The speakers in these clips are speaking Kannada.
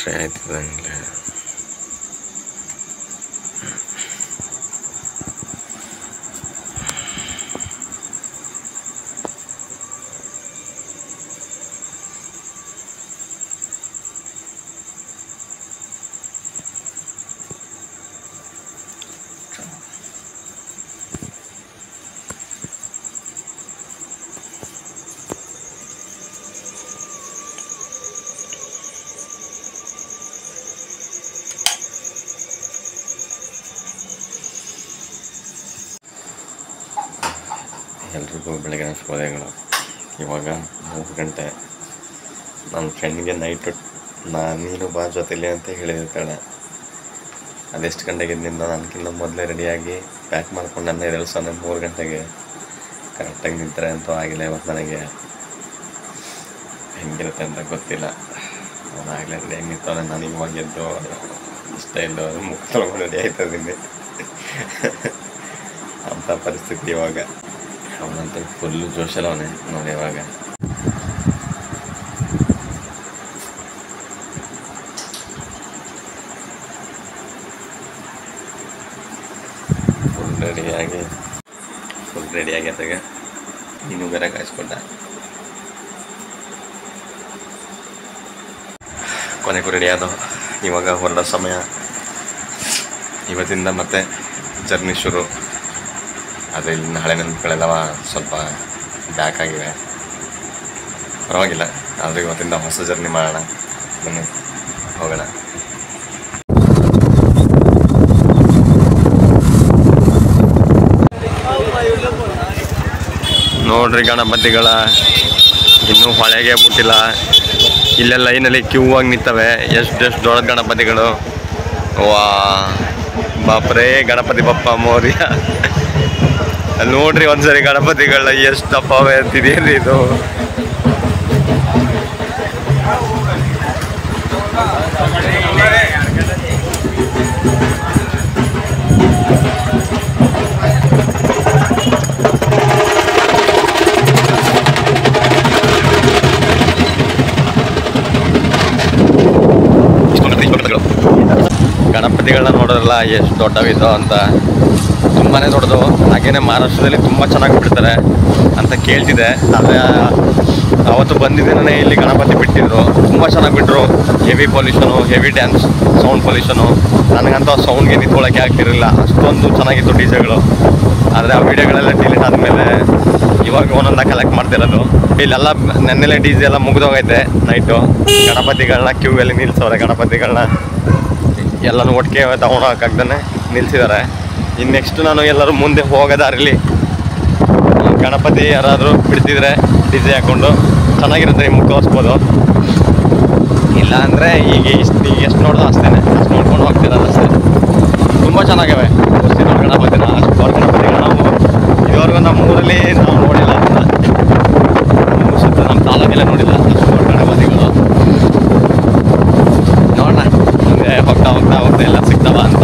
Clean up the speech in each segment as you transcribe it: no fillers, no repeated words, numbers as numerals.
ಎಂಟ್ರಿ ಆಯ್ತದಂಗೆ ಎಲ್ರಿಗೂ ಬೆಳಗಿನ ಶುಭೋದಯಗಳು. ಇವಾಗ 3 ಗಂಟೆ. ನನ್ನ ಫ್ರೆಂಡ್ಗೆ ನೈಟು ನೀನು ಬಾ ಜೊತೆಲಿ ಅಂತ ಹೇಳಿರ್ತಾಳೆ. ಅದೆಷ್ಟು ಗಂಟೆಗೆ ನಿಂದ ನನಗಿಂತ ಮೊದಲೇ ರೆಡಿಯಾಗಿ ಪ್ಯಾಕ್ ಮಾಡ್ಕೊಂಡು ನನ್ನ ಎದುರಿಸೋನೆ 3 ಗಂಟೆಗೆ ಕರೆಕ್ಟಾಗಿ ನಿಂತರೆ ಅಂತೂ ಆಗಿಲ್ಲ. ಇವತ್ತು ನನಗೆ ಹೆಂಗಿರುತ್ತೆ ಅಂತ ಗೊತ್ತಿಲ್ಲ. ಅವನಾಗಲೇ ರೆಡಿಯಾಗಿ ನಿಂತವನೆ. ನಾನು ಇವಾಗ ಎದ್ದು ಇಷ್ಟ ಇಲ್ಲ ಮುಖ ತೊಳ್ಕೊಂಡು ರೆಡಿ ಆಯ್ತಾ ಇದ್ದೀನಿ ಅಂಥ ಪರಿಸ್ಥಿತಿ ಇವಾಗ. ಅವನಂತ ಫುಲ್ಲು ಜೋಶಲ್ಲ ಅವನೇ ನೋಡಿ. ಇವಾಗ ಫುಲ್ ರೆಡಿಯಾಗಿ ಅದಾಗ ನೀನು ಬೇರೆ ಕಾಯಿಸ್ಕೊಂಡ. ಕೊನೆಗೂ ರೆಡಿ ಆದೋ. ಇವಾಗ ಹೊರಡೋ ಸಮಯ. ಇವತ್ತಿಂದ ಮತ್ತೆ ಜರ್ನಿ ಶುರು. ಆದರೆ ಇಲ್ಲಿನ ಹಳೆ ನೆನಪುಗಳೆಲ್ಲವ ಸ್ವಲ್ಪ ಬ್ಯಾಕ್ ಆಗಿವೆ. ಪರವಾಗಿಲ್ಲ, ಆದರೆ ಇವತ್ತಿಂದ ಹೊಸ ಜರ್ನಿ ಮಾಡೋಣ. ಬನ್ನಿ ಹೋಗೋಣ. ನೋಡ್ರಿ ಗಣಪತಿಗಳ ಇನ್ನೂ ಹೊಳೆಗೆ ಬಿಟ್ಟಿಲ್ಲ. ಇಲ್ಲೇ ಲೈನಲ್ಲಿ ಕ್ಯೂ ಆಗಿ ನಿಂತವೆ. ಎಷ್ಟು ದೊಡ್ಡ ಗಣಪತಿಗಳು. ವಾ ಬಾಪ್ರೇ, ಗಣಪತಿ ಬಪ್ಪ ಮೋರ್ಯ. ನೋಡ್ರಿ ಒಂದ್ಸರಿ ಗಣಪತಿಗಳನ್ನ ಎಷ್ಟು ದಪ್ಪವೇ ಅಂತಿದೆಯಲ್ರಿ ಇದು. ಗಣಪತಿಗಳನ್ನ ನೋಡೋದ್ರಲ್ಲ ಎಷ್ಟು ದೊಡ್ಡವಿದೋ ಅಂತ. ತುಂಬಾ ದೊಡ್ಡದು. ಹಾಗೇನೆ ಮಹಾರಾಷ್ಟ್ರದಲ್ಲಿ ತುಂಬ ಚೆನ್ನಾಗಿ ಬಿಡ್ತಾರೆ ಅಂತ ಕೇಳ್ತಿದ್ದೆ. ಆದರೆ ಅವತ್ತು ಬಂದಿದ್ದೇನೆ ಇಲ್ಲಿ ಗಣಪತಿ ಬಿಟ್ಟಿದ್ರು. ತುಂಬ ಚೆನ್ನಾಗಿ ಬಿಟ್ಟರು. Heavy pollution, heavy dance, sound pollution. ನನಗಂತೂ ಸೌಂಡ್ಗೆ ನಿಂತ್ಕೊಳ್ಳೋಕ್ಕೆ ಆಗ್ತಿರಲಿಲ್ಲ. ಅಷ್ಟೊಂದು ಚೆನ್ನಾಗಿತ್ತು ಡಿಜೆಗಳು. ಆದರೆ ಆ ವಿಡಿಯೋಗಳೆಲ್ಲ ಡಿಲೀಟ್ ಆದಮೇಲೆ ಇವಾಗ ಒಂದೊಂದ ಕಲೆಕ್ಟ್ ಮಾಡ್ತಿರೋದು. ಇಲ್ಲೆಲ್ಲ ನೆನ್ನೆಲೆ ಡಿ ಜೆ ಎಲ್ಲ ಮುಗಿದೋಗೈತೆ. ನೈಟು ಗಣಪತಿಗಳನ್ನ ಕ್ಯೂ ಅಲ್ಲಿ ನಿಲ್ಸವ್ರೆ. ಗಣಪತಿಗಳನ್ನ ಎಲ್ಲನೂ ಒಟ್ಟಿಗೆ ತಗೊಂಡೋಗಕ್ಕಾಗ್ದೇ ನಿಲ್ಸಿದ್ದಾರೆ. ಇನ್ನು ನೆಕ್ಸ್ಟ್ ನಾನು ಎಲ್ಲರೂ ಮುಂದೆ ಹೋಗೋದಾರಿಲಿ ಗಣಪತಿ ಯಾರಾದರೂ ಬಿಡ್ತಿದ್ರೆ ಡಿ ಜೆ ಹಾಕ್ಕೊಂಡು ಚೆನ್ನಾಗಿರುತ್ತೆ. ನಿಮ್ಗೆ ತೋರಿಸ್ಬೋದು. ಇಲ್ಲ ಅಂದರೆ ಈಗ ಎಷ್ಟು ನೋಡೋದು ಅಷ್ಟೇ. ಅಷ್ಟು ನೋಡ್ಕೊಂಡು ಹೋಗ್ತಿರೋದು ಅಷ್ಟೇ. ತುಂಬ ಚೆನ್ನಾಗಿವೆ ಗಣಪತಿನ. ಅಷ್ಟು ದೊಡ್ಡ ಗಣಪತಿಗಳು ನಾವು ಇದುವರೆಗೂ ನಮ್ಮ ಊರಲ್ಲಿ ನಾವು ನೋಡಿಲ್ಲ ಅಂತ. ಸುತ್ತ ನಮ್ಮ ತಾಲೂಕೆಲ್ಲ ನೋಡಿಲ್ಲ ಅಷ್ಟು ದೊಡ್ಡ ಗಣಪತಿಗಳು. ನೋಡೋಣ ಮುಂದೆ ಹೋಗ್ತಾ ಎಲ್ಲ ಸಿಗ್ತಾವ ಅಂತ.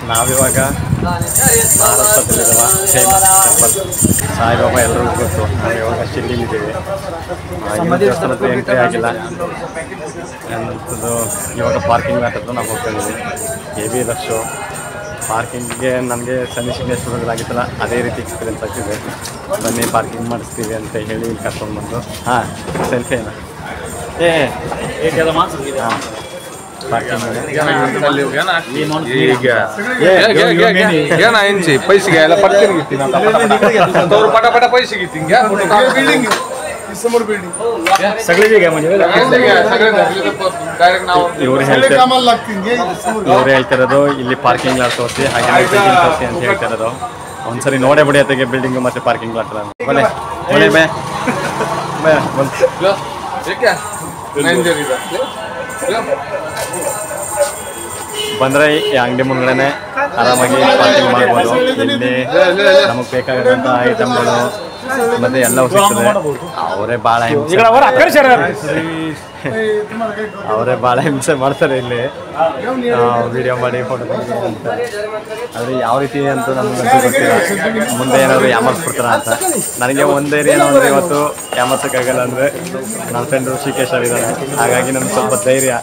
ನಾವಿವಾಗ ಮಹಾರಾಷ್ಟ್ರದಲ್ಲಿರುವ ಫೇಮಸ್ ಟೆಂಪಲ್ ಸಾಯಿಬಾಬಾ ಎಲ್ಲರಿಗೂ ಗೊತ್ತು. ನಾವು ಇವಾಗ ಶಿರ್ಡಿಲಿದ್ದೀವಿ. ದೇವಸ್ಥಾನದ ಎಂಟ್ರಿ ಆಗಿಲ್ಲ ಅಂಥದ್ದು. ಇವಾಗ ಪಾರ್ಕಿಂಗ್ ಹಾಕಿದ್ದು ನಾವು ಹೋಗ್ತಾ ಇದ್ದೀವಿ. Heavy rush. ಪಾರ್ಕಿಂಗ್ಗೆ ನನಗೆ ಸನ್ನಿ ಸಿಗ್ನೇಶ್ವರಗಳಾಗಿತ್ತಲ್ಲ ಅದೇ ರೀತಿ ಎಕ್ಸ್ಪೀರಿಯನ್ಸ್ ಆಗ್ತಿದೆ. ಬನ್ನಿ ಪಾರ್ಕಿಂಗ್ ಮಾಡಿಸ್ತೀವಿ ಅಂತ ಹೇಳಿ ಇಲ್ಲಿ ಕರ್ಕೊಂಡು ಬಂದು. ಹಾಂ ಸೆಲ್ಫಿ ಏನಾ ಹಾಂ पैसे घ्यायला पटकन घेतील पटापटा पैसे घेतील घ्या बिल्डिंग समोर बिल्डिंग सगळे वेगळे म्हणजे ಇವ್ರು ಹೇಳ್ತಿರೋದು ಇಲ್ಲಿ ಪಾರ್ಕಿಂಗ್ ಲಾಟ್ ತೋರಿಸಿ ಹಾಗೆ ತೋರಿಸಿ ಅಂತ ಹೇಳ್ತಿರೋದು. ಒಂದ್ಸರಿ ನೋಡೇ ಬಿಡಿ ಅತ್ತಿಗೆ ಬಿಲ್ಡಿಂಗ್ ಮತ್ತೆ ಪಾರ್ಕಿಂಗ್ ಲಾಟ್ ಬಂದರೆ ಈ ಅಂಗಡಿ ಮುಂದ್ಗಡೆ ಆರಾಮಾಗಿ ಪಾರ್ಕಿಂಗ್ ಮಾಡ್ಬೋದು. ಇಲ್ಲಿ ನಮಗೆ ಬೇಕಾಗಿರುವಂಥ ಐಟಮ್ಗಳು ಮತ್ತೆ ಎಲ್ಲವೂ ಸಿಗ್ತದೆ. ಅವರೇ ಭಾಳ ಹಿಂಸೆ ಮಾಡ್ತಾರೆ ಇಲ್ಲಿ ವಿಡಿಯೋ ಮಾಡಿ ಫೋಟೋ ಅಂತ. ಆದರೆ ಯಾವ ರೀತಿ ಅಂತ ನಮ್ಗೆ ಗೊತ್ತಿಲ್ಲ, ಮುಂದೆ ಏನಾದರೂ ಯಾಮರ್ಸ್ಬಿಡ್ತಾರ ಅಂತ. ನನಗೆ ಒಂದೇ ಏನು ಅಂದರೆ ಇವತ್ತು ಯಾಮರ್ಸೋಕ್ಕಾಗಲ್ಲ ಅಂದರೆ ನನ್ನ ಫ್ರೆಂಡ್ ಋಷಿಕೇಶ್ ಅವರಿದ್ದಾನೆ, ಹಾಗಾಗಿ ನನಗೆ ಸ್ವಲ್ಪ ಧೈರ್ಯ.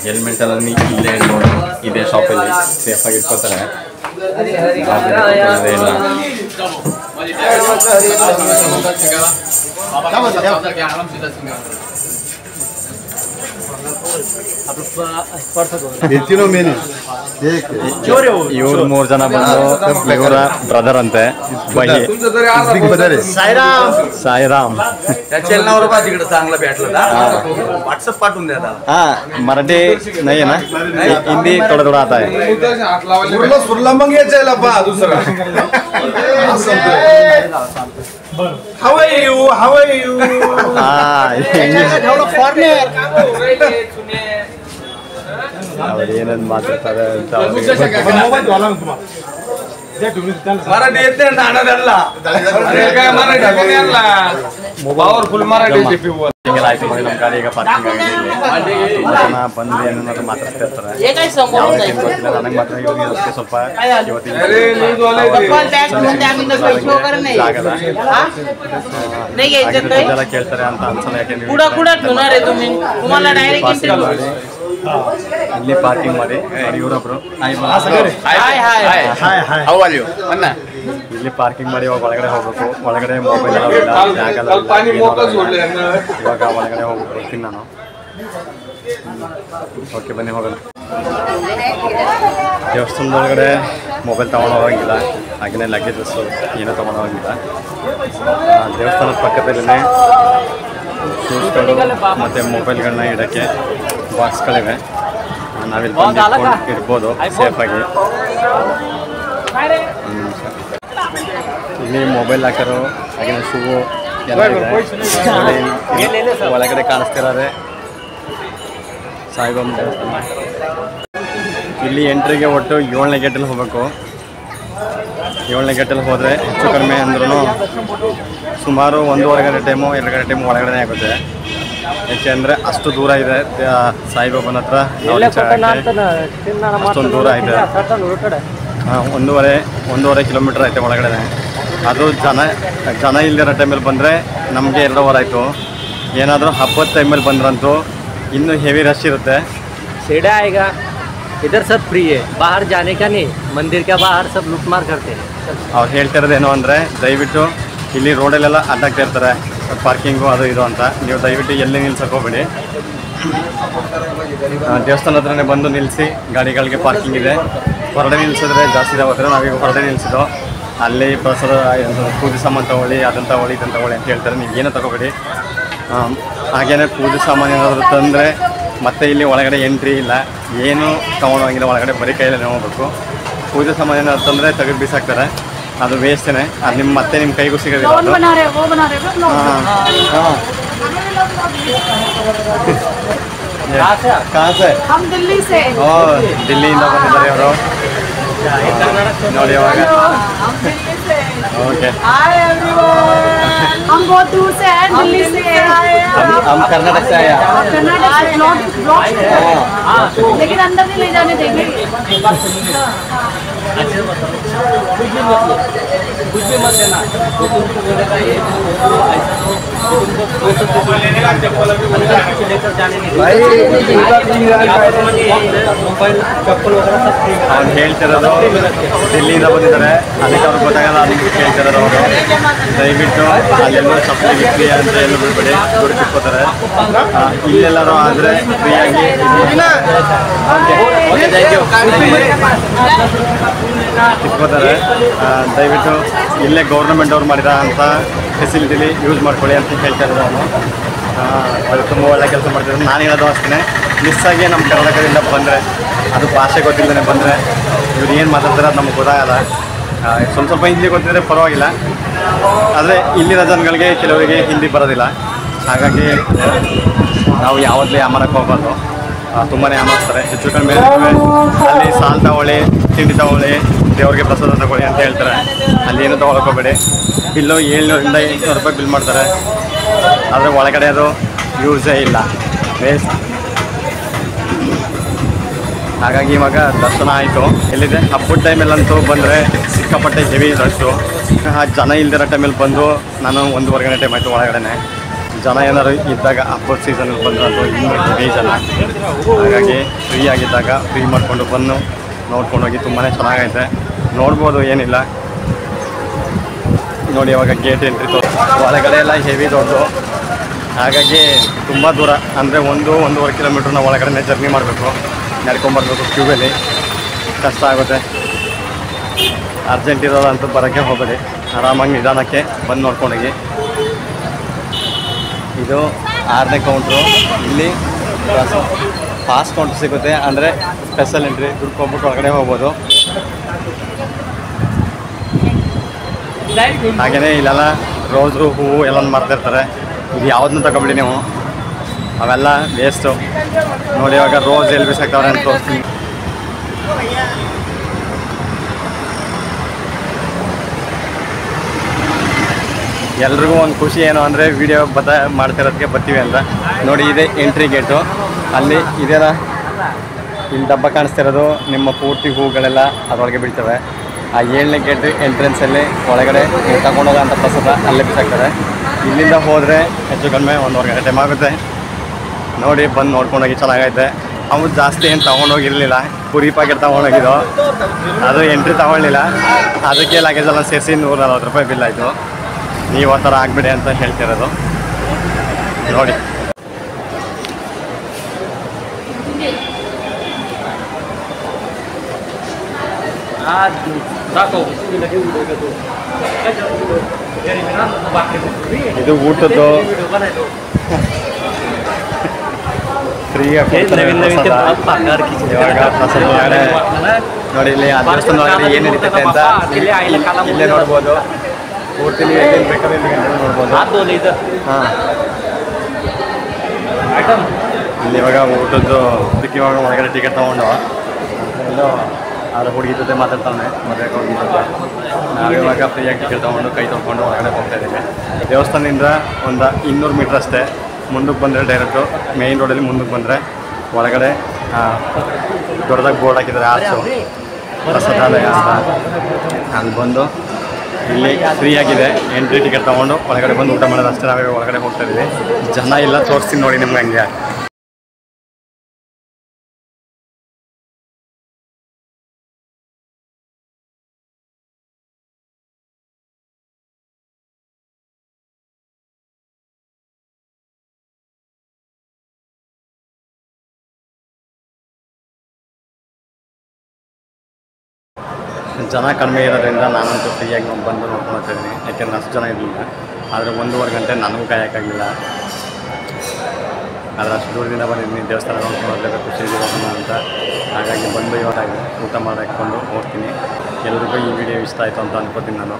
ಹೆಲ್ಮೆಟ್ ಎಲ್ಲ ಇಲ್ಲೇ ನೋಡಿ ಇದೇ ಶಾಪಲ್ಲಿ ಸೇಫಾಗಿ ಇಟ್ಕೋತಾರೆ. ಇವ್ರು 3 ಜನ ಬಂದು ಇವರ ಬ್ರದರ್ ಅಂತೆ, साईराम. हाँ मराठी नहीं है ना, हिंदी थोड़ा थोड़ा आता है. How are you? How are you? ಏನಂತ ಮಾತಾಡ್ತಾರೆ ಅಂತ ಮರಾಠಿ ಎತ್ತೆ ಅಂತ ಅನ್ನೋದಲ್ಲ, ಮರಾಠಿ ಅಲ್ಲ, ಪವರ್ಫುಲ್ ಮರಾಠಿ. ಆಯ್ತು ನೋಡಿ, ನಮ್ಮ ಗಾಡಿ ಈಗ ಪಾರ್ಕಿಂಗ್ ಆಗಿದೆ. ತುಂಬ ಜನ ಬಂದು ಏನಾದ್ರು ಮಾತಾಡ್ತಾ ಇರ್ತಾರೆ. ನನಗೆ ಮಾತ್ರ ಇವರಿಗೆ ಸ್ವಲ್ಪ ಇವತ್ತಿನ ಕೇಳ್ತಾರೆ ಅಂತ ಅನ್ಸಲ್ಲ. ಯಾಕೆಂದ್ರೆ ಇಲ್ಲಿ ಪಾರ್ಕಿಂಗ್ ಮಾಡಿ ಇವರೊಬ್ರು ಇಲ್ಲಿ ಪಾರ್ಕಿಂಗ್ ಮಾಡಿ ಒಳಗಡೆ ಹೋಗ್ಬೇಕು. ಒಳಗಡೆ ಮೊಬೈಲ್ ಇವಾಗ ಒಳಗಡೆ ಹೋಗ್ಬೇಕು ನಾನು. ಓಕೆ ಬನ್ನಿ ಹೋಗೋಣ. ದೇವಸ್ಥಾನದೊಳಗಡೆ ಮೊಬೈಲ್ ತೊಗೊಂಡು ಹೋಗಂಗಿಲ್ಲ, ಹಾಗೆಯೇ ಲಗೇಜಸ್ಸು ಏನೂ ತೊಗೊಂಡು ಹೋಗಂಗಿಲ್ಲ. ದೇವಸ್ಥಾನದ ಪಕ್ಕದಲ್ಲೇ ಶೂಸ್ಗಳು ಮತ್ತು ಮೊಬೈಲ್ಗಳನ್ನ ಇಡೋಕ್ಕೆ ಬಾಕ್ಸ್ಗಳಿವೆ. ನಾವಿಲ್ಲಿ ಬಂದು ಇಡ್ಬೋದು ಸೇಫಾಗಿ. ಇಲ್ಲಿ ಮೊಬೈಲ್ ಹಾಕೋರು ಹಾಗೆ ಶೂ ಎಲ್ಲ ಇದೆ. ಒಳಗಡೆ ಕಾಣಿಸ್ತಿರೋದೆ ಸಾಯಿಬಾಬಾ ದೇವಸ್ಥಾನ. ಇಲ್ಲಿ ಎಂಟ್ರಿಗೆ ಒಟ್ಟು 7ನೇ ಗೇಟಲ್ಲಿ ಹೋಗಬೇಕು. 7ನೇ ಗೇಟಲ್ಲಿ ಹೋದರೆ ಹೆಚ್ಚು ಕಡಿಮೆ ಅಂದ್ರೂ ಸುಮಾರು 1.5 ಗಂಟೆ ಟೈಮು 2 ಗಂಟೆ ಟೈಮು ಒಳಗಡೆ ಆಗುತ್ತೆ. ಏಕೆಂದರೆ ಅಷ್ಟು ದೂರ ಇದೆ ಸಾಯಿಬಾಬನ ಹತ್ರ. ಅಷ್ಟೊಂದು ದೂರ ಇದೆ. 1.5 ಕಿಲೋಮೀಟ್ರ್ ಐತೆ ಒಳಗಡೆ. ಅದು ಜನ ಇಲ್ದಿರೋ ಟೈಮಲ್ಲಿ ಬಂದರೆ ನಮಗೆ 2 ಅವರ್ ಆಯಿತು. ಏನಾದರೂ ಹಬ್ಬದ ಟೈಮಲ್ಲಿ ಬಂದ್ರಂತೂ ಇನ್ನೂ ಹೆವಿ ರಶ್ ಇರುತ್ತೆ. सीढ़ा आएगा, इधर सब फ्री है, बाहर जाने का नहीं, मंदिर के बाहर सब लूटमार करते हैं. ಅವ್ರು ಹೇಳ್ತಿರೋದೇನು ಅಂದರೆ ದಯವಿಟ್ಟು ಇಲ್ಲಿ ರೋಡಲ್ಲೆಲ್ಲ ಅಡ್ಡಾಗ್ತಾ ಇರ್ತಾರೆ ಪಾರ್ಕಿಂಗು ಅದು ಇದು ಅಂತ. ನೀವು ದಯವಿಟ್ಟು ಎಲ್ಲಿ ನಿಲ್ಸಕ್ಕೆ ಹೋಗ್ಬೇಡಿ. ದೇವಸ್ಥಾನ ಹತ್ರನೇ ಬಂದು ನಿಲ್ಲಿಸಿ. ಗಾಡಿಗಳಿಗೆ ಪಾರ್ಕಿಂಗ್ ಇದೆ. ಹೊರಗಡೆ ನಿಲ್ಸಿದ್ರೆ ಜಾಸ್ತಿ ಇದಾಗುತ್ತೆ. ನಾವೀಗ ಹೊರಗಡೆ ನಿಲ್ಲಿಸಿದ್ದು. ಅಲ್ಲಿ ಪ್ರಸಾದ ಪೂಜೆ ಸಾಮಾನು ತೊಗೊಳ್ಳಿ, ಅದನ್ನು ತೊಗೊಳ್ಳಿ, ಇದನ್ನು ತೊಗೊಳ್ಳಿ ಅಂತ ಹೇಳ್ತಾರೆ. ನೀವು ಏನೂ ತೊಗೋಬೇಡಿ. ಹಾಗೇನೇ ಪೂಜೆ ಸಾಮಾನು ಏನಾದರೂ ತಂದರೆ ಮತ್ತೆ ಇಲ್ಲಿ ಒಳಗಡೆ ಎಂಟ್ರಿ ಇಲ್ಲ, ಏನು ತೊಗೊಂಡೋಗಿಲ್ಲ. ಒಳಗಡೆ ಬರೀ ಕೈಯಲ್ಲೇ ಹೋಗ್ಬೇಕು. ಪೂಜೆ ಸಾಮಾನು ಏನಾದ್ರು ತಂದರೆ ತೆಗೆದು ಬೀಸಾಕ್ತಾರೆ, ಅದು ವೇಸ್ಟೇ. ಅದು ಮತ್ತೆ ನಿಮ್ಮ ಕೈಗೂ ಸಿಗೋದಿಲ್ಲ. ದಿಲ್ಲಿಯಿಂದ ಬಂದಿದ್ದಾರೆ ಅವರು ನೋಡಿ. ಅವಾಗ ಓಕೆ हम बहुत दूर से आए, दिल्ली से आए हैं। हम कर्नाटक से आए हैं। कर्नाटक से ब्लॉग लेकिन अंदर नहीं ले जाने देंगे। कुछ भी मत देना तुमको बोलेगा ये लेकर जाने मोबाइल चप्पल वगैरह सब फ्री ಅವ್ನು ಹೇಳ್ತಿರೋದು ದಿಲ್ಲಿಯಿಂದ ಬಂದಿದ್ದಾರೆ, ಅದಕ್ಕೆ ಅವ್ರಿಗೆ ಗೊತ್ತಾಗಲ್ಲ, ಅದಕ್ಕೆ ಕೇಳ್ತಿರೋದು ಅವರು. ದಯವಿಟ್ಟು ಅಲ್ಲೆಲ್ಲೂ ಸಬ್ಸಿಡಿ ಫ್ರೀ ಅಂತ ಎಲ್ಲೂ ಬಿಡ್ಬೇಡಿ, ದುಡ್ಡು ಕಿತ್ಕೋತಾರೆ. ಇಲ್ಲೆಲ್ಲರೂ ಆದರೆ ಫ್ರೀಯಾಗಿ ಕಿತ್ಕೋತಾರೆ. ದಯವಿಟ್ಟು ಇಲ್ಲೇ ಗೌರ್ಮೆಂಟ್ ಅವ್ರು ಮಾಡಿದ ಅಂತ ಫೆಸಿಲಿಟಿಲಿ ಯೂಸ್ ಮಾಡ್ಕೊಳ್ಳಿ ಅಂತ ಹೇಳ್ತಾ ಇರೋದು ಅವನು. ಅದು ತುಂಬ ಒಳ್ಳೆ ಕೆಲಸ ಮಾಡ್ತಿದ್ರು. ನಾನು ಹೇಳೋದು ಅಷ್ಟೇ, ಮಿಸ್ಸಾಗಿ ನಮ್ಮ ಕರ್ನಾಟಕದಿಂದ ಬಂದರೆ, ಅದು ಭಾಷೆ ಗೊತ್ತಿಲ್ಲದೇ ಬಂದರೆ ಇವ್ರು ಏನು ಮಾತಾಡ್ತಾರೆ ಅದು ನಮ್ಗೆ ಗೊತ್ತಾಗಲ್ಲ. ಸ್ವಲ್ಪ ಹಿಂದಿ ಗೊತ್ತಿದ್ರೆ ಪರವಾಗಿಲ್ಲ, ಆದರೆ ಇಲ್ಲಿನ ಜನಗಳಿಗೆ ಕೆಲವರಿಗೆ ಹಿಂದಿ ಬರೋದಿಲ್ಲ. ಹಾಗಾಗಿ ನಾವು ಯಾವಾಗಲೂ ಯಾಮಾರಕ್ಕೆ ಹೋಗ್ಬಾರ್ದು. ತುಂಬಾ ಯಾಮಾರಿಸ್ತಾರೆ. ಹೆಚ್ಚು ಕಡಿಮೆ ಅಲ್ಲಿ ಸಾಲ್ ತಗೊಳ್ಳಿ, ತಿಂಡಿ ತಗೊಳ್ಳಿ, ದೇವ್ರಿಗೆ ಪ್ರಸಾದ ತಗೊಳ್ಳಿ ಅಂತ ಹೇಳ್ತಾರೆ. ಅಲ್ಲಿ ಏನು ತೊಗೊಳಕ್ಕೆ ಹೋಗಬೇಡಿ. ಬಿಲ್ಲು 700ರಿಂದ 800 ರೂಪಾಯಿ ಬಿಲ್ ಮಾಡ್ತಾರೆ. ಆದರೆ ಒಳಗಡೆ ಅದು ಯೂಸೇ ಇಲ್ಲ, ವೇಸ್ಟ್. ಹಾಗಾಗಿ ಇವಾಗ ದರ್ಶನ ಆಯಿತು. ಎಲ್ಲಿದೆ ಹಬ್ಬದ ಟೈಮಲ್ಲಂತೂ ಬಂದರೆ ಸಿಕ್ಕಾಪಟ್ಟೆ ಹೆವಿ ರಶ್ಶು. ಜನ ಇಲ್ದಿರೋ ಟೈಮಲ್ಲಿ ಬಂದು ನಾನು 1.5 ಗಂಟೆ ಟೈಮ್ ಆಯಿತು ಒಳಗಡೆ. ಜನ ಏನಾದ್ರು ಇದ್ದಾಗ ಹಬ್ಬದ ಸೀಸನಲ್ಲಿ ಬಂದರೂ ಅದು ಇನ್ನೂ ಹೆವಿ ಜನ. ಹಾಗಾಗಿ ಫ್ರೀ ಆಗಿದ್ದಾಗ ಫ್ರೀ ಮಾಡಿಕೊಂಡು ಬಂದು ನೋಡ್ಕೊಂಡೋಗಿ ತುಂಬಾ ಚೆನ್ನಾಗೈತೆ. ನೋಡ್ಬೋದು, ಏನಿಲ್ಲ. ನೋಡಿ ಇವಾಗ ಗೇಟ್ ಎಂಟ್ರಿ ಒಳಗಡೆ ಎಲ್ಲ ಹೆವಿ ದೊಡ್ಡದು. ಹಾಗಾಗಿ ತುಂಬ ದೂರ, ಅಂದರೆ 1-1.5 ಕಿಲೋಮೀಟ್ರ್ ನಾವು ಒಳಗಡೆ ಜರ್ನಿ ಮಾಡಬೇಕು, ನಡ್ಕೊಂಬರ್ಬೇಕು. ಕ್ಯೂಬಲ್ಲಿ ಕಷ್ಟ ಆಗುತ್ತೆ. ಅರ್ಜೆಂಟ್ ಇರೋದಂತೂ ಬರೋಕ್ಕೆ ಹೋಗಬೇಡಿ, ಆರಾಮಾಗಿ ನಿಧಾನಕ್ಕೆ ಬಂದು ನೋಡ್ಕೊಂಡೋಗಿ. ಇದು 6ನೇ ಕೌಂಟ್ರು. ಇಲ್ಲಿ ಪಾಸ್ ಕೌಂಟ್ರ್ ಸಿಗುತ್ತೆ, ಅಂದರೆ ಸ್ಪೆಷಲ್ ಎಂಟ್ರಿ, ದುಡ್ಡು ಕೊಟ್ಬಿಟ್ಟು ಒಳಗಡೆ ಹೋಗ್ಬೋದು. ಹಾಗೆಯೇ ಇಲ್ಲೆಲ್ಲ ರೋಸು ಹೂವು ಎಲ್ಲ ಮಾರ್ತಿರ್ತಾರೆ. ಇದು ಯಾವುದನ್ನು ತಗೊಬಿಡಿ ನೀವು, ಅವೆಲ್ಲ ವೇಸ್ಟು. ನೋಡಿ ಇವಾಗ ರೋಸ್ ಎಲ್ಲಿ ಬಿಸಾಕ್ತವ್ರೆ ಅಂತ ತೋರಿಸ್ತೀನಿ. ಎಲ್ರಿಗೂ ಒಂದು ಖುಷಿ ಏನು ಅಂದರೆ ವಿಡಿಯೋ ಮಾಡ್ತಿರೋದಕ್ಕೆ ಬರ್ತೀವಿ ಅಂತ. ನೋಡಿ ಇದೆ ಎಂಟ್ರಿ ಗೇಟು. ಅಲ್ಲಿ ಇದೆಲ್ಲ ಇಲ್ಲಿ ಡಬ್ಬ ಕಾಣಿಸ್ತಿರೋದು ನಿಮ್ಮ ಪೂರ್ತಿ ಹೂಗಳೆಲ್ಲ ಅದರೊಳಗೆ ಬೀಳ್ತವೆ. ಆ 7ನೇ ಗೇಟ್ ಎಂಟ್ರೆನ್ಸಲ್ಲಿ ಒಳಗಡೆ ತಗೊಂಡೋಗ ಅಂತ ಪ್ರಸಾದ ಅಲ್ಲೇ ಬಿಸಾಕ್ತಾರೆ. ಇಲ್ಲಿಂದ ಹೋದರೆ ಹೆಚ್ಚು ಕಡಿಮೆ 1.5 ಗಂಟೆ ಟೈಮ್ ಆಗುತ್ತೆ. ನೋಡಿ ಬಂದು ನೋಡ್ಕೊಂಡೋಗಿ, ಚೆನ್ನಾಗೈತೆ. ಅವನು ಜಾಸ್ತಿ ಏನು ತೊಗೊಂಡೋಗಿರಲಿಲ್ಲ, ಪುರಿ ಪ್ಯಾಕೆಟ್ ತೊಗೊಂಡೋಗಿದ್ದು, ಅದು ಎಂಟ್ರಿ ತೊಗೊಳ್ಳಿಲ್ಲ. ಅದಕ್ಕೆ ಲಗೇಜೆಲ್ಲ ಸೇರಿಸಿ 140 ರೂಪಾಯಿ ಬಿಲ್ ಆಯಿತು. ನೀವು ಆ ಥರ ಆಗಬೇಡಿ ಅಂತ ಹೇಳ್ತಿರೋದು. ನೋಡಿ ಇದು ಊಟದ್ದು ಫ್ರೀಯಾಗಿ ಇವಾಗ ಪ್ರಸಾದ ಒಳಗಡೆ ನೋಡಿ. ಇಲ್ಲಿ ಆ ದೇವಸ್ಥಾನ ಒಳಗಡೆ ಏನು ನಡೀತೈತೆ ಅಂತ ಇಲ್ಲೇ ನೋಡ್ಬೋದು. ಪೂರ್ತಿ ನೀವು ಎಲ್ಲಿ ಬೇಕಾದ್ರೆ ಇಲ್ಲಿ ನೋಡ್ಬೋದು. ಹಾಂ, ಇಲ್ಲಿ ಇವಾಗ ಊಟದ್ದು ಇದಕ್ಕೆ ಇವಾಗ ಒಳಗಡೆ ಟಿಕೆಟ್ ತೊಗೊಂಡು ಎಲ್ಲೋ ಅವ್ರ ಹುಡುಗಿ ಜೊತೆ ಮಾತಾಡ್ತಾನೆ, ಮದುವೆ ಹುಡುಗಿ ಜೊತೆ. ನಾವಿವಾಗ ಫ್ರೀಯಾಗಿ ಟಿಕೆಟ್ ತೊಗೊಂಡು ಕೈ ತೊಗೊಂಡು ಒಳಗಡೆ ಹೋಗ್ತಾ ಇದ್ದೀವಿ. ದೇವಸ್ಥಾನದಿಂದ ಒಂದು 200 ಮೀಟ್ರ್ ಅಷ್ಟೇ. ಮುಂದಕ್ಕೆ ಬಂದರೆ ಡೈರೆಕ್ಟು ಮೇಯ್ನ್ ರೋಡಲ್ಲಿ ಮುಂದಕ್ಕೆ ಬಂದರೆ ಒಳಗಡೆ ದೊಡ್ಡದಾಗಿ ಬೋರ್ಡ್ ಹಾಕಿದ್ದಾರೆ, ಆರ್ಚು ಪ್ರಸಾದಾಲಯ ಅಂತ. ಅಲ್ಲಿ ಬಂದು ಇಲ್ಲಿ ಫ್ರೀಯಾಗಿದೆ, ಎಂಟ್ರಿ ಟಿಕೆಟ್ ತೊಗೊಂಡು ಒಳಗಡೆ ಬಂದು ಊಟ ಮಾಡೋದು ಅಷ್ಟೇ. ನಾವೇ ಒಳಗಡೆ ಹೋಗ್ತಾ ಇದ್ದೀವಿ. ಜನ ಇಲ್ಲ, ತೋರಿಸ್ತೀನಿ ನೋಡಿ ನಿಮ್ಗೆ ಹಂಗೆ. ಜನ ಕಡಿಮೆ ಇರೋದ್ರಿಂದ ನಾನಂತೂ ಫ್ರೀಯಾಗಿ ಬಂದು ನೋಡ್ಕೊಂಡು ಹೋಗ್ತಾಯಿದ್ದೀನಿ. ಯಾಕೆಂದರೆ ಅಷ್ಟು ಜನ ಇರಲಿಲ್ಲ. ಆದರೆ 1.5 ಗಂಟೆ ನನಗೂ ಕಾಯೋಕ್ಕಾಗಲಿಲ್ಲ. ಆದರೆ ಅಷ್ಟು ದೂರದಿಂದ ಬಂದಿದ್ದೀನಿ, ದೇವಸ್ಥಾನ ನೋಡ್ಕೊಂಡು ಹೋಗಲೇಬೇಕು, ಖುಷಿ ಹೋಗೋಣ ಅಂತ. ಹಾಗಾಗಿ ಬಂದು ಇವಾಗ ಊಟ ಮಾಡಿಕೊಂಡು ಹೋಗ್ತೀನಿ. ಎಲ್ರಿಗೂ ಈ ವಿಡಿಯೋ ಇಷ್ಟ ಆಯಿತು ಅಂತ ಅನ್ಕೋತೀನಿ ನಾನು.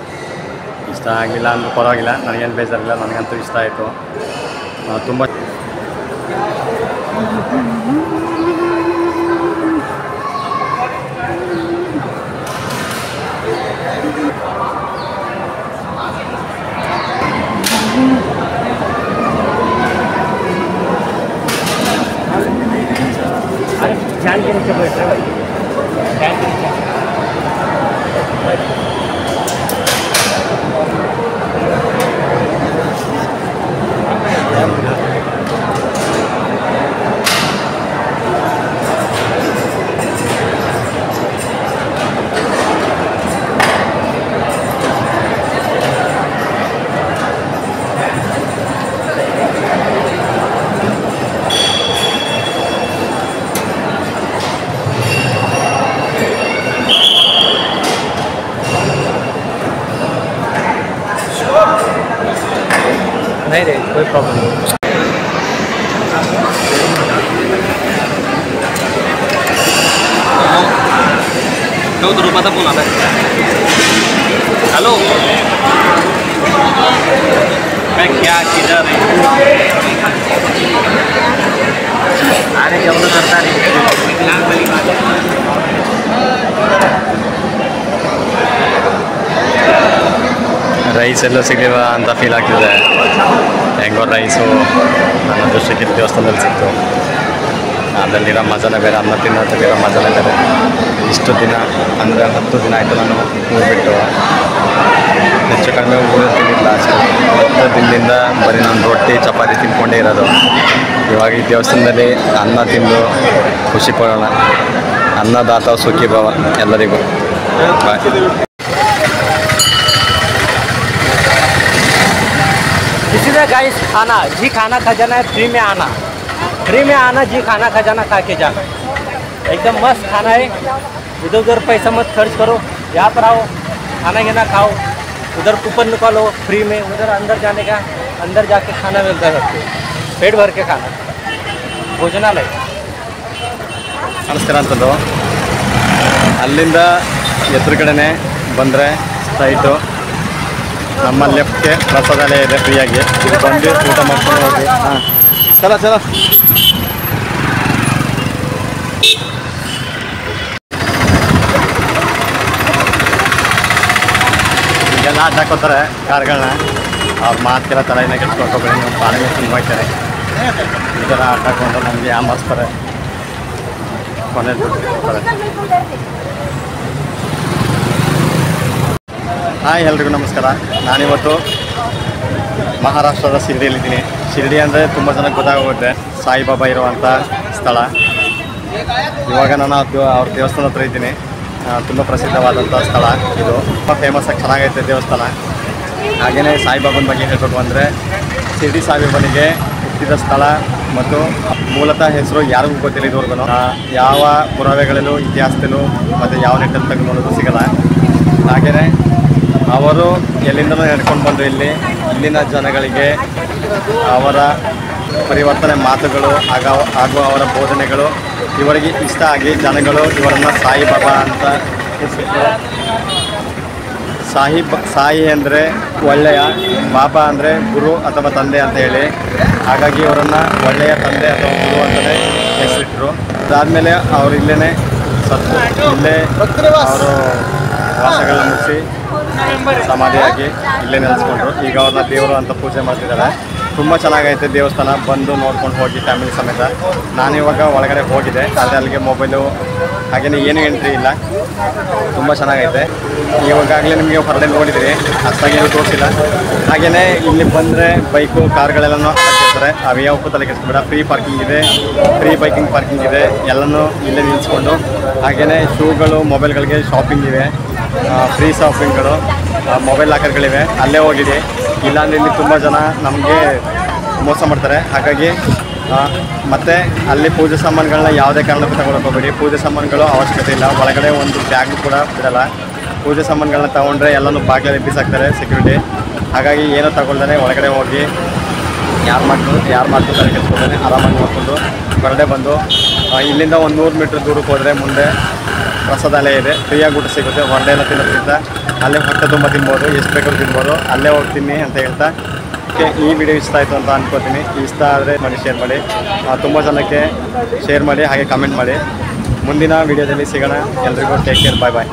ಇಷ್ಟ ಆಗಲಿಲ್ಲ ಅಂದ್ರೂ ಪರವಾಗಿಲ್ಲ, ನನಗೇನು ಬೇಜಾರಿಲ್ಲ, ನನಗಂತೂ ಇಷ್ಟ ಆಯಿತು ತುಂಬ. फैन के नीचे बैठ रहे हैं फैन के नीचे नहीं रे कोई प्रॉब्लम नहीं रुपयाचा फोन आला हॅलो काय क्या किधर अरे जेवण करता ರೈಸ್ ಎಲ್ಲ ಸಿಗಲಿಲ್ಲ ಅಂತ ಫೀಲ್ ಆಗ್ತಿದೆ ಹೆಂಗೋ ರೈಸು ನನ್ನ ದೃಷ್ಟಿಗೆ ದೇವಸ್ಥಾನದಲ್ಲಿ ಸಿಕ್ತು ಅದರಲ್ಲಿರೋ ಮಜಾನೇ ಬೇರೆ ಅನ್ನ ತಿನ್ನೋದ್ರಲ್ಲಿರೋ ಮಜಾನೇ ಬೇರೆ ಇಷ್ಟು ದಿನ ಅಂದರೆ 10 ದಿನ ಆಯಿತು ನಾನು ಊರು ಬಿಟ್ಟು ಹೆಚ್ಚು ಕಡಿಮೆ ಊರು ತಿಂದಿಲ್ಲ ಅಷ್ಟೇ 10 ದಿನದಿಂದ ಬರೀ ನಾನು ರೊಟ್ಟಿ ಚಪಾತಿ ತಿನ್ಕೊಂಡೇ ಇರೋದು ಇವಾಗ ಈ ದೇವಸ್ಥಾನದಲ್ಲಿ ಅನ್ನ ತಿಂದು ಖುಷಿ ಪಡೋಣ ಅನ್ನದಾತ ಸುಖಿ ಭವ ಎಲ್ಲರಿಗೂ ಬಾಯ್ इसी तरह गाइस खाना जी खाना खजाना है फ्री में आना जी खाना खजाना खा के जाना एकदम मस्त खाना है इधर उधर पैसा मत खर्च करो यहाँ पर आओ खाना गिना खाओ उधर कूपन निकालो फ्री में उधर अंदर जाने का अंदर जाके खाना मिलता है सबको पेट भर के खाना भोजनालय ನಮಸ್ಕಾರ ಅಂತದ್ದು ಅಲ್ಲಿಂದ ಎದುರು ಕಡೆನೇ ಬಂದರೆ ಸ್ಟ್ರೈಟು ನಮ್ಮ ಲೆಫ್ಟ್ಗೆ ಪ್ರಸಾದಾಲಯ ಇದೆ ಫ್ರೀಯಾಗಿ ಇದು ಬಂದು ಊಟ ಮಾಡ್ಕೊಂಡು ಹೋಗಿ ಹಾಂ ಚಲೋ ಈಗೆಲ್ಲ ಆಟ ಹಾಕೋತಾರೆ ಕಾರ್ಗಳನ್ನ ಅವ್ರ ಮಾತಿಗೆಲ್ಲ ತಲೆಯಿಂದ ಕೆಡ್ಸ್ಕೊಳ್ಕೋಬೇಡಿ ನೀವು ಪಾಲಿಗೆ ತುಂಬ ಹೋಗ್ತಾರೆ ಈ ಥರ ಆಟ ಹಾಕೊಂಡು ನಮಗೆ ಯಾಮಾರಿಸ್ತಾರೆ ಕೊನೆ ಕೊಡ್ತಾರೆ ಹಾಯ್ ಎಲ್ರಿಗೂ ನಮಸ್ಕಾರ ನಾನಿವತ್ತು ಮಹಾರಾಷ್ಟ್ರದ ಶಿರ್ಡಿಯಲ್ಲಿದ್ದೀನಿ ಶಿರ್ಡಿ ಅಂದರೆ ತುಂಬ ಜನಕ್ಕೆ ಗೊತ್ತಾಗೋಗುತ್ತೆ ಸಾಯಿಬಾಬಾ ಇರುವಂಥ ಸ್ಥಳ ಇವಾಗ ನಾನು ಅವ್ರ ದೇವಸ್ಥಾನ ಹತ್ರ ಇದ್ದೀನಿ ತುಂಬ ಪ್ರಸಿದ್ಧವಾದಂಥ ಸ್ಥಳ ಇದು ತುಂಬ ಫೇಮಸ್ಸಾಗಿ ಚೆನ್ನಾಗೈತೆ ದೇವಸ್ಥಾನ ಹಾಗೆಯೇ ಸಾಯಿಬಾಬನ ಬಗ್ಗೆ ಹೇಳಬೇಕು ಅಂದರೆ ಶಿರ್ಡಿ ಸಾಯಿಬಾಬನಿಗೆ ಹುಟ್ಟಿದ ಸ್ಥಳ ಮತ್ತು ಮೂಲತಃ ಹೆಸರು ಯಾರಿಗೂ ಗೊತ್ತಿಲ್ಲ ಇದುವರೆಗೂ ಯಾವ ಪುರಾವೆಗಳಲ್ಲೂ ಇತಿಹಾಸದಲ್ಲೂ ಮತ್ತು ಯಾವ ನೆಟ್ಟಲ್ಲಿ ತೆಗೆದುಕೊಳ್ಳೋದು ಸಿಗಲ್ಲ ಹಾಗೆಯೇ ಅವರು ಎಲ್ಲಿಂದಲೂ ನಡ್ಕೊಂಡು ಬಂದು ಇಲ್ಲಿನ ಜನಗಳಿಗೆ ಅವರ ಪರಿವರ್ತನೆ ಮಾತುಗಳು ಹಾಗೂ ಅವರ ಬೋಧನೆಗಳು ಇವರಿಗೆ ಇಷ್ಟ ಆಗಿ ಜನಗಳು ಇವರನ್ನು ಸಾಯಿಬಾಬಾ ಅಂತ ಹೆಸರು ಸಾಯಿ ಅಂದರೆ ಒಳ್ಳೆಯ ಬಾಬಾ ಅಂದರೆ ಗುರು ಅಥವಾ ತಂದೆ ಅಂತ ಹೇಳಿ ಹಾಗಾಗಿ ಇವರನ್ನು ಒಳ್ಳೆಯ ತಂದೆ ಅಥವಾ ಗುರು ಅಂತಲೇ ಹೆಸರಿಟ್ಟರು ಅದಾದಮೇಲೆ ಅವರು ಇಲ್ಲೇ ಸತ್ತು ಇಲ್ಲೇ ಅವರು ವಾಸಗಳನ್ನ ಮುಗಿಸಿ ಸಮಾಧಿಯಾಗಿ ಇಲ್ಲೇ ನೆಲೆಸ್ಕೊಂಡ್ರು ಈಗ ಅವ್ರನ್ನ ದೇವರು ಅಂತ ಪೂಜೆ ಮಾಡ್ತಿದ್ದಾರೆ ತುಂಬ ಚೆನ್ನಾಗೈತೆ ದೇವಸ್ಥಾನ ಬಂದು ನೋಡ್ಕೊಂಡು ಹೋಗಿ ಫ್ಯಾಮಿಲಿ ಸಮೇತ ನಾನಿವಾಗ ಒಳಗಡೆ ಹೋಗಿದೆ ಆದರೆ ಅಲ್ಲಿಗೆ ಮೊಬೈಲು ಹಾಗೆಯೇ ಏನೂ ಎಂಟ್ರಿ ಇಲ್ಲ ತುಂಬ ಚೆನ್ನಾಗೈತೆ ಇವಾಗಲೇ ನಿಮಗೆ ಹೊರಗಡೆ ನೋಡಿದಿರಿ ಅಷ್ಟಾಗಿ ಏನು ತೋರಿಸಿಲ್ಲ ಹಾಗೆಯೇ ಇಲ್ಲಿ ಬಂದರೆ ಬೈಕು ಕಾರ್ಗಳೆಲ್ಲನೂ ಹಾಕಿರ್ತಾರೆ ಅವು ಯಾವಕ್ಕೂ ತಲೆ ಕೆಡಿಸ್ಬೇಡ ಫ್ರೀ ಪಾರ್ಕಿಂಗ್ ಇದೆ ಫ್ರೀ ಬೈಕಿಂಗ್ ಪಾರ್ಕಿಂಗ್ ಇದೆ ಎಲ್ಲನೂ ಇಲ್ಲೇ ನಿಲ್ಲಿಸ್ಕೊಂಡು ಹಾಗೆಯೇ ಶೂಗಳು ಮೊಬೈಲ್ಗಳಿಗೆ ಶಾಪಿಂಗ್ ಇವೆ ಫ್ರೀ ಶಾಪಿಂಗ್ಗಳು ಮೊಬೈಲ್ ಲಾಕರ್ಗಳಿವೆ ಅಲ್ಲೇ ಹೋಗಿದೆ ಇಲ್ಲಾಂದರೆ ಇಲ್ಲಿ ತುಂಬ ಜನ ನಮಗೆ ಮೋಸ ಮಾಡ್ತಾರೆ ಹಾಗಾಗಿ ಮತ್ತು ಅಲ್ಲಿ ಪೂಜೆ ಸಾಮಾನುಗಳನ್ನ ಯಾವುದೇ ಕಾರಣಕ್ಕೂ ತಗೊಳಕ್ಕೆ ಹೋಗಬೇಡಿ ಪೂಜೆ ಸಾಮಾನುಗಳು ಅವಶ್ಯಕತೆ ಇಲ್ಲ ಒಳಗಡೆ ಒಂದು ಬ್ಯಾಗ್ ಕೂಡ ಬಿಡಲ್ಲ ಪೂಜೆ ಸಾಮಾನುಗಳನ್ನ ತೊಗೊಂಡ್ರೆ ಎಲ್ಲನೂ ಬಾಗಿಲಲ್ಲಿ ಬಿಸಾಕ್ತಾರೆ ಸೆಕ್ಯೂರಿಟಿ ಹಾಗಾಗಿ ಏನೂ ತಗೊಳ್ದೇ ಒಳಗಡೆ ಹೋಗಿ ಯಾರು ಮಾಡ್ತಾರೆ ಕೆಲ್ಸ್ಕೊಳ್ತಾನೆ ಆರಾಮಾಗಿ ನೋಡಿಕೊಂಡು ಹೊರಗಡೆ ಬಂದು ಇಲ್ಲಿಂದ ಒಂದು 100 ಮೀಟ್ರ್ ದೂರಕ್ಕೆ ಹೋದರೆ ಮುಂದೆ ಪ್ರಸಾದಾಲಯ ಇದೆ ಫ್ರೀಯಾಗಿ ಊಟ ಸಿಗುತ್ತೆ ಹೊರಗಡೆ ಎಲ್ಲ ತಿನ್ನೋದ್ರಿಂದ ಅಲ್ಲೇ ಹೊಟ್ಟೆ ತುಂಬ ತಿನ್ಬೋದು ಎಷ್ಟು ಬೇಕಾದ್ರೂ ತಿನ್ಬೋದು ಅಲ್ಲೇ ಹೋಗ್ತೀನಿ ಅಂತ ಹೇಳ್ತಾ ಈ ವಿಡಿಯೋ ಇಷ್ಟ ಆಯಿತು ಅಂತ ಅನ್ಕೋತೀನಿ ಇಷ್ಟ ಆದರೆ ಮಾಡಿ ಶೇರ್ ಮಾಡಿ ತುಂಬ ಜನಕ್ಕೆ ಶೇರ್ ಮಾಡಿ ಹಾಗೆ ಕಮೆಂಟ್ ಮಾಡಿ ಮುಂದಿನ ವಿಡಿಯೋದಲ್ಲಿ ಸಿಗೋಣ ಎಲ್ರಿಗೂ ಟೇಕ್ ಕೇರ್ ಬಾಯ್ ಬಾಯ್